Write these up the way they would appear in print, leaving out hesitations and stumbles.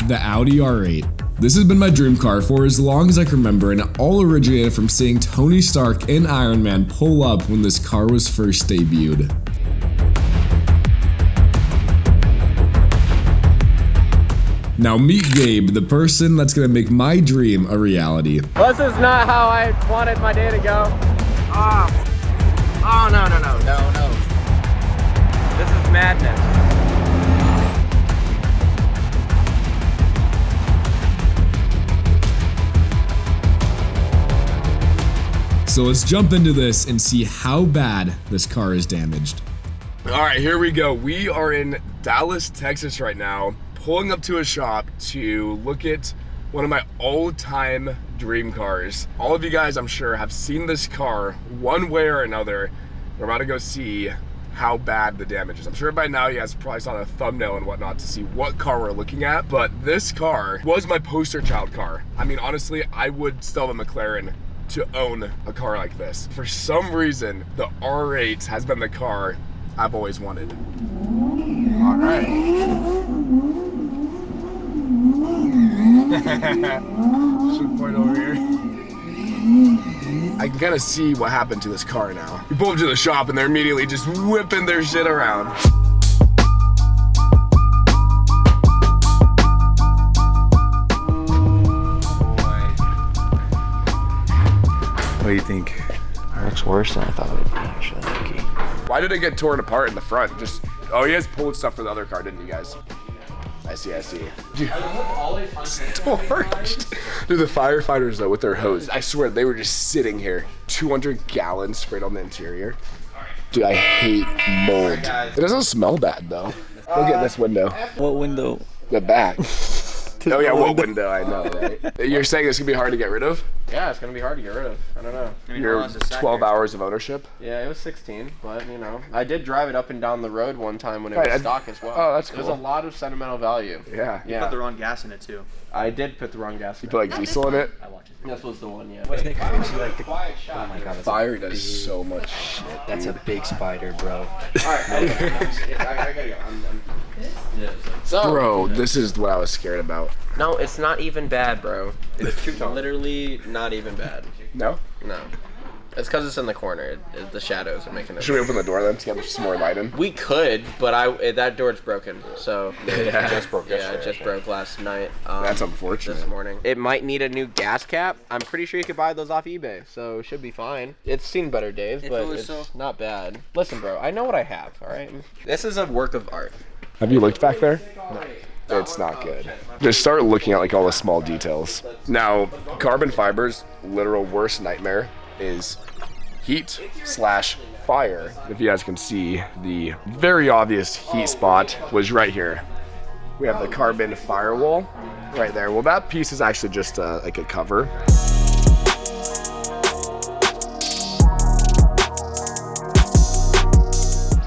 The Audi R8. This has been my dream car for as long as I can remember, and it all originated from seeing Tony Stark in Iron Man pull up when this car was first debuted. Now meet Gabe, the person that's gonna make my dream a reality. This is not how I wanted my day to go. Oh, no. This is madness. So let's jump into this and see how bad this car is damaged. All right, here we go. We are in Dallas, Texas right now, pulling up to a shop to look at one of my all-time dream cars. All of you guys, I'm sure, have seen this car one way or another. We're about to go see how bad the damage is. I'm sure by now you guys probably saw the thumbnail and whatnot to see what car we're looking at, but this car was my poster child car. I mean, honestly, I would sell a McLaren to own a car like this. For some reason, the R8 has been the car I've always wanted. All right. Shoot point over here. I can kind of see what happened to this car now. We pull up to the shop and they're immediately just whipping their shit around. What do you think? It looks worse than I thought it would be, actually. Okay. Why did it get torn apart in the front? Just, oh, you guys pulled stuff for the other car, didn't you guys? I see. Dude, it's torched. Dude, the firefighters though, with their hose, I swear they were just sitting here. 200 gallons sprayed on the interior. Dude, I hate mold. It doesn't smell bad though. Look at this window. What window? The back. Oh yeah, what window? I know, right? You're saying it's gonna be hard to get rid of? Yeah, it's gonna be hard to get rid of. I don't know. Your 12 hours of ownership? Yeah, it was 16, but you know, I did drive it up and down the road one time when it was stock as well. Oh, that's cool. There's a lot of sentimental value. Yeah. You put the wrong gas in it too. I did put the wrong gas in You put like diesel in it? I watched it. This was the one, yeah. Wasn't it crazy? Like oh my god, Fire does so much shit. That's a big spider, bro. Alright, I gotta go. So, Bro, this is what I was scared about. no, it's not even bad, bro. It's literally not even bad. No? No. It's because it's in the corner. The shadows are making it. Should we open the door then to get some more light in? We could, but that door's broken. So Yeah. it just broke. Yeah, it just broke last night. That's unfortunate. This morning. It might need a new gas cap. I'm pretty sure you could buy those off eBay, so it should be fine. It's seen better days, but it's not bad. Listen, bro, I know what I have. All right. This is a work of art. Have you looked back there? No. It's not good. Just start looking at like all the small details. Now, carbon fiber's literal worst nightmare is heat/fire. If you guys can see, the very obvious heat spot was right here. We have the carbon firewall right there. Well, that piece is actually just like a cover.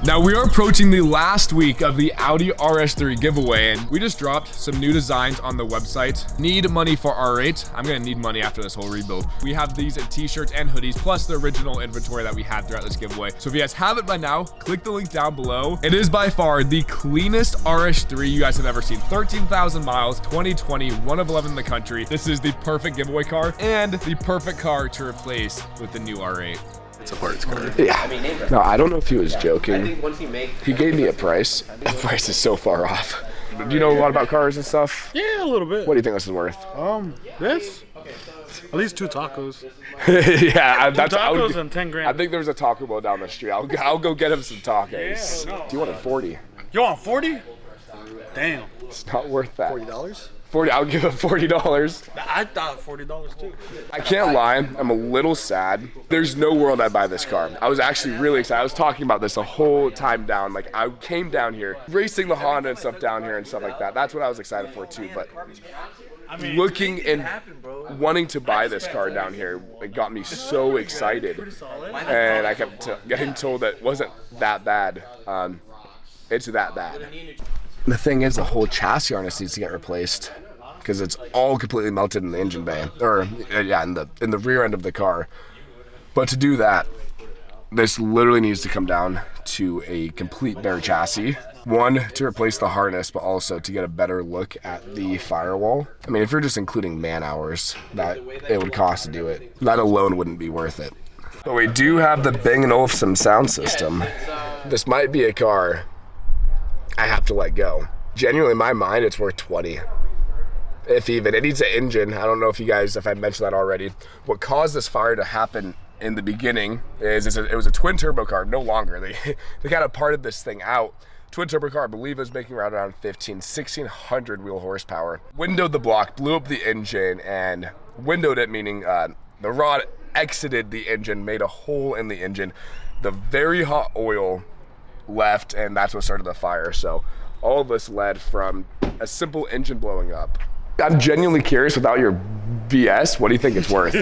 Now we are approaching the last week of the Audi RS3 giveaway, and we just dropped some new designs on the website. Need money for R8. I'm gonna need money after this whole rebuild. We have these t-shirts and hoodies, plus the original inventory that we had throughout this giveaway. So if you guys have it by now, click the link down below. It is by far the cleanest RS3 you guys have ever seen. 13,000 miles, 2020, one of 11 in the country. This is the perfect giveaway car and the perfect car to replace with the new R8. It's a parts car. Yeah. No, I don't know if he was I joking. think once you make. He gave me a price. The price is so far off. Do you know a lot about cars and stuff? Yeah, a little bit. What do you think this is worth? This? At least 2 tacos. Yeah, Two tacos and 10 grand. I think there's a Taco Bell down the street. I'll go get him some tacos. Yeah, no. You wanted 40. You want 40? Damn. It's not worth that. $40? 40. I'll give him $40. I thought $40 too. I can't lie. I'm a little sad. There's no world I'd buy this car. I was actually really excited. I was talking about this the whole time down. Like I came down here, racing the Honda and stuff down here and stuff like that. That's what I was excited for too. But looking and wanting to buy this car down here, it got me so excited. And I kept getting told that it wasn't that bad. It's that bad. The thing is, the whole chassis harness needs to get replaced because it's all completely melted in the engine bay, or yeah, in the rear end of the car. But to do that, this literally needs to come down to a complete bare chassis One, to replace the harness, but also to get a better look at the firewall. I mean, if you're just including man hours that it would cost to do it, that alone wouldn't be worth it. But we do have the Bang & Olufsen sound system. This might be a car I have to let go. Genuinely, in my mind, it's worth 20. If even. It needs an engine. I don't know if I mentioned that already. What caused this fire to happen in the beginning is it was a twin turbo car, no longer. They kind of parted this thing out. Twin turbo car, I believe it was making right around 1600 wheel horsepower. Windowed the block, blew up the engine, and windowed it, meaning the rod exited the engine, made a hole in the engine. The very hot oil left, and that's what started the fire. So all of this led from a simple engine blowing up. I'm genuinely curious, without your BS, what do you think it's worth?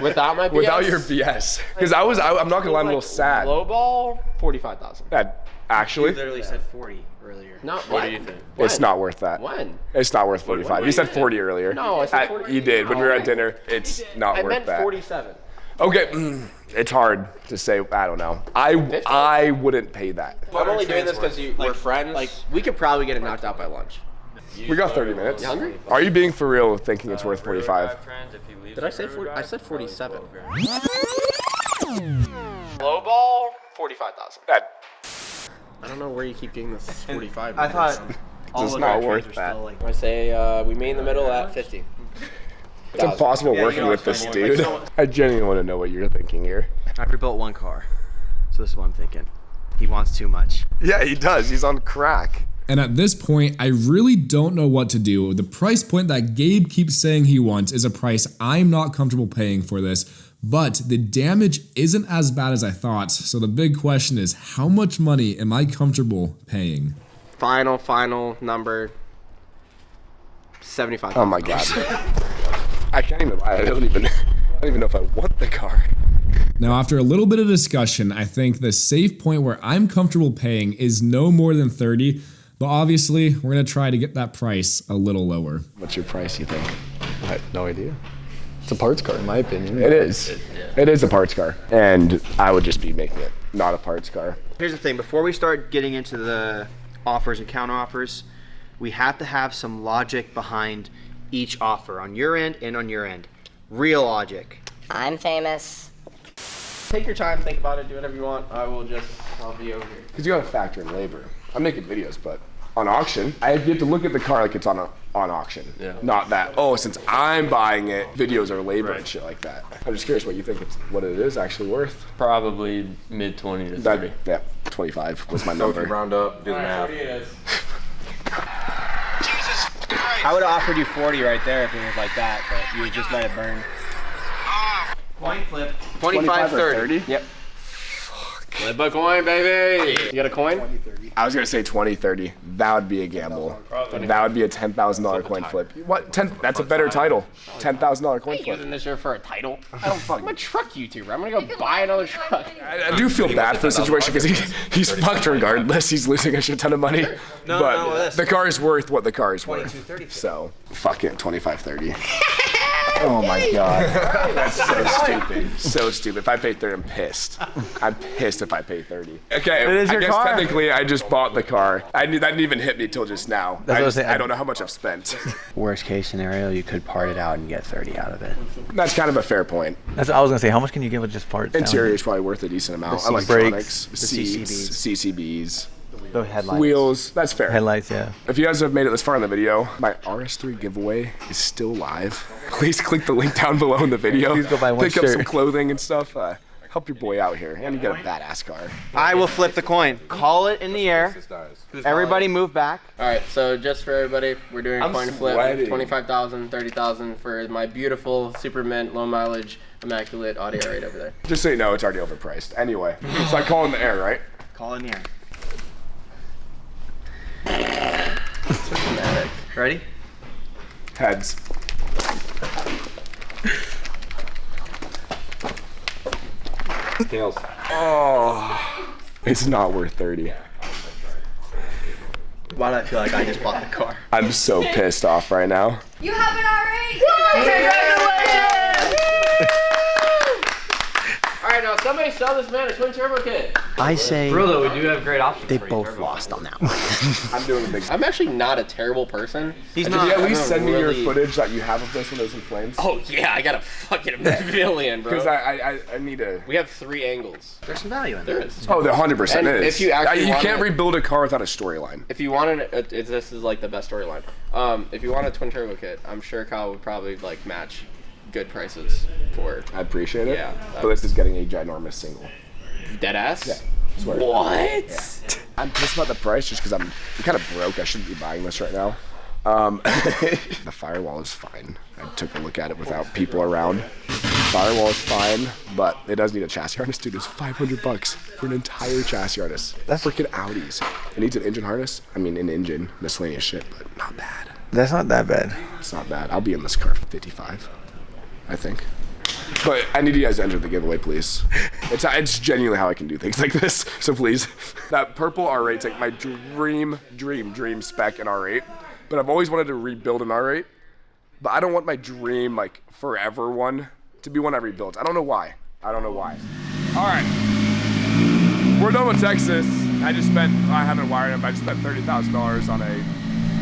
Without my BS? Without your BS. Because I'm not gonna lie, I'm a little sad. Low ball, 45,000. That actually? You literally said 40 earlier. No, What do you think? It's not worth that. When? It's not worth 45. You said 40 earlier. No, I said 40. You did when we were at dinner. It's not worth that. I meant 47. Okay, it's hard to say. I don't know. I wouldn't pay that. I'm only doing this because we're friends. Like, we could probably get it knocked out by lunch. We got 30 minutes. You hungry? Are you being for real thinking it's worth 45? Did I say 40? I said 47. Low ball, 45,000. I don't know where you keep getting this 45. I thought all It's of not our worth trades are that. still like. I say we meet in the middle at 50. It's impossible working with this dude. I genuinely want to know what you're thinking here. I rebuilt one car, so this is what I'm thinking. He wants too much. Yeah, he does. He's on crack. And at this point, I really don't know what to do. The price point that Gabe keeps saying he wants is a price I'm not comfortable paying for this, but the damage isn't as bad as I thought. So the big question is, how much money am I comfortable paying? Final number, 75. Oh my god. I can't even lie. I don't even know if I want the car. Now, after a little bit of discussion, I think the safe point where I'm comfortable paying is no more than 30. But obviously, we're going to try to get that price a little lower. What's your price, you think? I have no idea. It's a parts car, in my opinion. It is. It is a parts car. And I would just be making it not a parts car. Here's the thing, before we start getting into the offers and counter offers, we have to have some logic behind each offer on your end and on your end. Real logic. I'm famous. Take your time, think about it, do whatever you want. I'll be over here. Because you got to factor in labor. I'm making videos, but on auction, I get to look at the car like it's on auction. Yeah. Not that, oh, since I'm buying it, videos are labor and shit like that. I'm just curious what you think what it is actually worth. Probably mid 20 to 30. Yeah, 25 was my number. Round up, do the math. I would have offered you 40 right there if it was like that, but you would just let it burn. Coin flip. 25, or 30. Yep. Flip a coin, baby. You got a coin? 20-30. I was gonna say 20-30. That would be a gamble. That would be a $10,000 coin flip. What? That's a better title. $10,000 coin flip. Using this year for a title. I don't fucking. I'm a truck YouTuber. I'm gonna go buy another truck. I do feel bad for the situation because he's fucked regardless. He's losing a shit ton of money. But the car is worth what the car is worth. So fuck it, 25-30. Oh my god. That's so stupid. So stupid. If I pay 30, I'm pissed. I'm pissed if I pay 30. Okay, I guess technically I just bought the car. That didn't even hit me till just now. I don't know how much I've spent. Worst case scenario, you could part it out and get 30 out of it. That's kind of a fair point. That's what I was gonna say. How much can you get with just parts? Interior is probably worth a decent amount. Electronics, seats, CCBs. The headlights. Wheels, that's fair. Headlights, yeah. If you guys have made it this far in the video, my RS3 giveaway is still live. Please click the link down below in the video. Please go buy one Pick up some shirt. clothing and stuff. Help your boy out here, and you get a badass car. I will flip the coin. Call it in the air. Everybody move back. All right, so just for everybody, we're doing a coin flip. sweating. 25,000, 30,000 for my beautiful, super mint, low mileage, immaculate Audi R8 over there. Just so you know, it's already overpriced. Anyway, it's like calling the air, right? Call in the air. Ready? Heads. Tails. Oh, it's not worth 30. Why do I feel like I just bought the car? I'm so pissed off right now. You have an R8! Congratulations! All right, now somebody Somebody sell this man a twin turbo kit. I say Bro, though, we do have great options. they for you, both turbo. lost on that one. I'm doing a big. I'm actually not a terrible person. He's Did not. you at least I'm send me your really- footage that you have of this when it was in flames? Oh yeah, I got a fucking million, bro. Because I need to. We have 3 angles. There's some value in There there. is. Oh, there 100% And is. if you actually you want can't it- rebuild a car without a storyline. If you wanted, this is like the best storyline. If you want a twin turbo kit, I'm sure Kyle would probably like match good prices for it. I appreciate it. Yeah, But this is getting a ginormous single. Dead ass. Yeah. Swear. What? Yeah. I'm pissed about the price just because I'm kind of broke. I shouldn't be buying this right now. The firewall is fine. I took a look at it without people around. Firewall is fine, but it does need a chassis harness. Dude, it's $500 for an entire chassis harness. That's freaking Audis. It needs an engine harness. I mean, an engine, miscellaneous shit, but not bad. That's not that bad. It's not bad. I'll be in this car for 55, I think. But I need you guys to enter the giveaway, please. It's genuinely how I can do things like this. So please, that purple R8's like my dream spec in R8. But I've always wanted to rebuild an R8. But I don't want my dream like forever one to be one I rebuilt. I don't know why. All right. We're done with Texas. I haven't wired them. I just spent $30,000 on a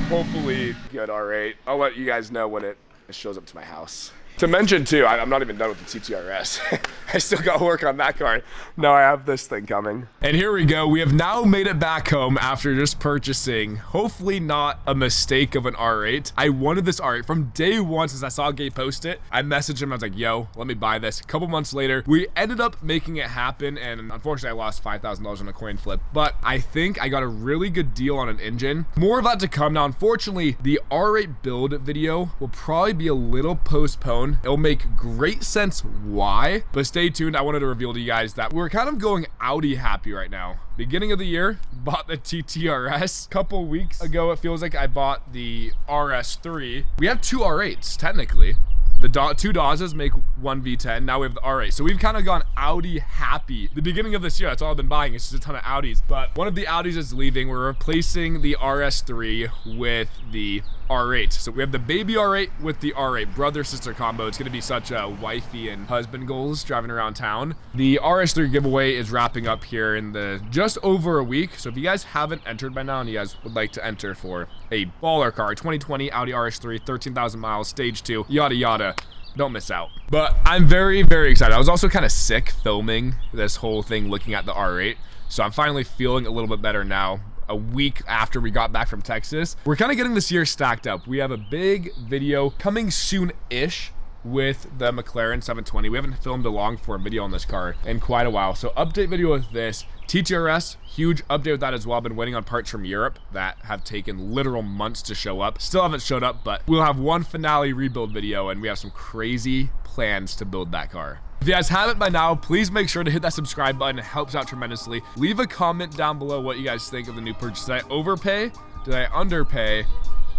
hopefully good R8. I'll let you guys know when it shows up to my house. To mention too, I'm not even done with the TTRS. I still got work on that car. Now I have this thing coming. And here we go. We have now made it back home after just purchasing, hopefully not a mistake of an R8. I wanted this R8 from day one since I saw Gabe post it. I messaged him, I was like, yo, let me buy this. A couple months later, we ended up making it happen, and unfortunately I lost $5,000 on a coin flip, but I think I got a really good deal on an engine. More of that to come. Now, unfortunately, the R8 build video will probably be a little postponed. It'll make great sense why, but stay tuned. I wanted to reveal to you guys that we're kind of going Audi happy right now. Beginning of the year, bought the TTRS. Couple weeks ago, it feels like I bought the RS3. We have 2 R8s, technically. The 2 Dazas make 1 V10. Now we have the R8. So we've kind of gone Audi happy. The beginning of this year, that's all I've been buying. It's just a ton of Audis. But one of the Audis is leaving. We're replacing the RS3 with the R8. So we have the baby R8 with the R8. Brother-sister combo. It's going to be such a wifey and husband goals driving around town. The RS3 giveaway is wrapping up here in just over a week. So if you guys haven't entered by now and you guys would like to enter for a baller car, 2020 Audi RS3, 13,000 miles, stage 2, yada yada, don't miss out. But I'm very, very excited. I was also kind of sick filming this whole thing looking at the R8. So I'm finally feeling a little bit better now. A week after we got back from Texas. We're kind of getting this year stacked up. We have a big video coming soon-ish with the McLaren 720. We haven't filmed a long form video on this car in quite a while. So update video with this. TTRS, huge update with that as well. I've been waiting on parts from Europe that have taken literal months to show up. Still haven't showed up, but we'll have one finale rebuild video and we have some crazy plans to build that car. If you guys haven't by now, please make sure to hit that subscribe button. It helps out tremendously. Leave a comment down below what you guys think of the new purchase. Did I overpay? Did I underpay?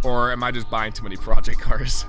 Or am I just buying too many project cars?